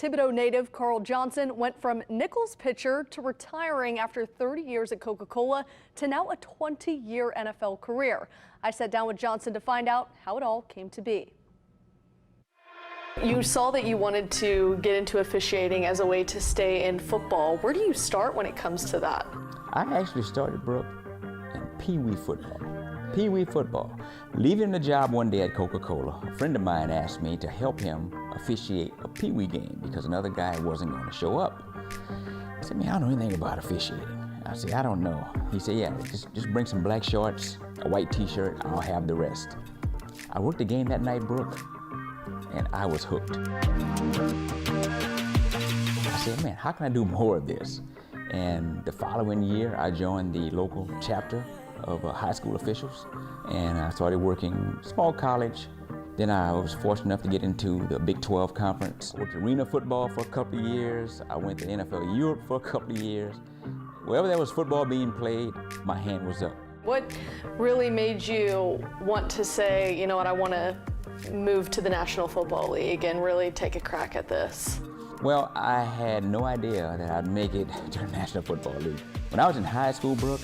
Thibodaux native Carl Johnson went from Nicholls pitcher to retiring after 30 years at Coca Cola to now a 20-year NFL career. I sat down with Johnson to find out how it all came to be. You saw that you wanted to get into officiating as a way to stay in football. Where do you start when it comes to that? I actually started, Brooke, in Pee Wee football. Pee Wee football. Leaving the job one day at Coca Cola, a friend of mine asked me to help him officiate a Pee Wee game because another guy wasn't going to show up. I said, man, I don't know anything about officiating. I said, I don't know. He said, yeah, just bring some black shorts, a white t-shirt, I'll have the rest. I worked the game that night, Brooke, and I was hooked. I said, man, how can I do more of this? And the following year, I joined the local chapter of high school officials, and I started working small college. Then I was fortunate enough to get into the Big 12 conference. Worked arena football for a couple of years. I went to NFL Europe for a couple of years. Wherever there was football being played, my hand was up. What really made you want to say, you know what, I want to move to the National Football League and really take a crack at this? Well, I had no idea that I'd make it to the National Football League. When I was in high school, Brooke,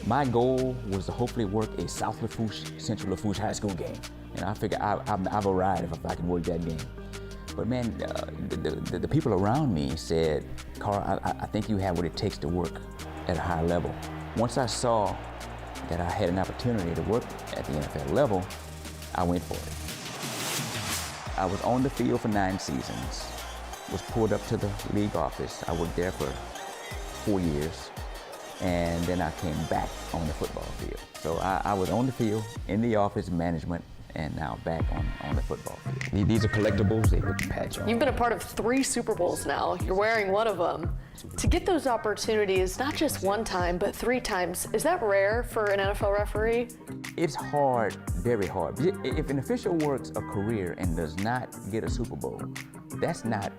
my goal was to hopefully work a South Lafourche, Central Lafourche high school game. And I figured I've arrived if I can work that game. But man, the people around me said, Carl, I think you have what it takes to work at a high level. Once I saw that I had an opportunity to work at the NFL level, I went for it. I was on the field for 9 seasons, was pulled up to the league office. I worked there for 4 years, and then I came back on the football field. So I was on the field, in the office, management, and now back on the football field. These are collectibles, they put the patch on. You've been a part of 3 Super Bowls now. You're wearing one of them. To get those opportunities, not just one time, but 3 times, is that rare for an NFL referee? It's hard, very hard. If an official works a career and does not get a Super Bowl, that's not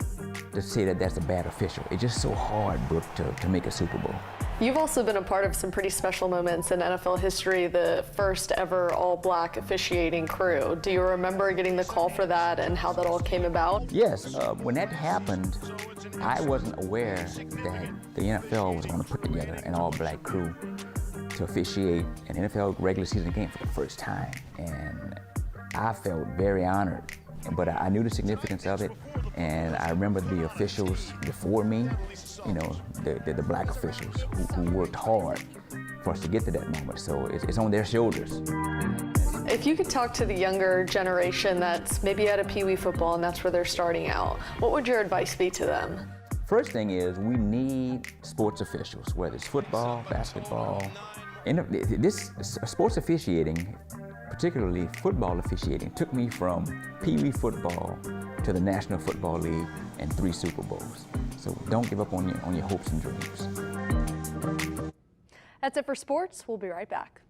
to say that that's a bad official. It's just so hard, Brooke, to make a Super Bowl. You've also been a part of some pretty special moments in NFL history, the first ever all-black officiating crew. Do you remember getting the call for that and how that all came about? Yes, when that happened, I wasn't aware that the NFL was going to put together an all-black crew to officiate an NFL regular season game for the first time. And I felt very honored, but I knew the significance of it. And I remember the officials before me, you know, the black officials who worked hard for us to get to that moment. So it's on their shoulders. If you could talk to the younger generation that's maybe out of Pee Wee football and that's where they're starting out, what would your advice be to them? First thing is we need sports officials, whether it's football, basketball. And this sports officiating, particularly football officiating, took me from Pee Wee football to the National Football League and 3 Super Bowls. So don't give up on your hopes and dreams. That's it for sports. We'll be right back.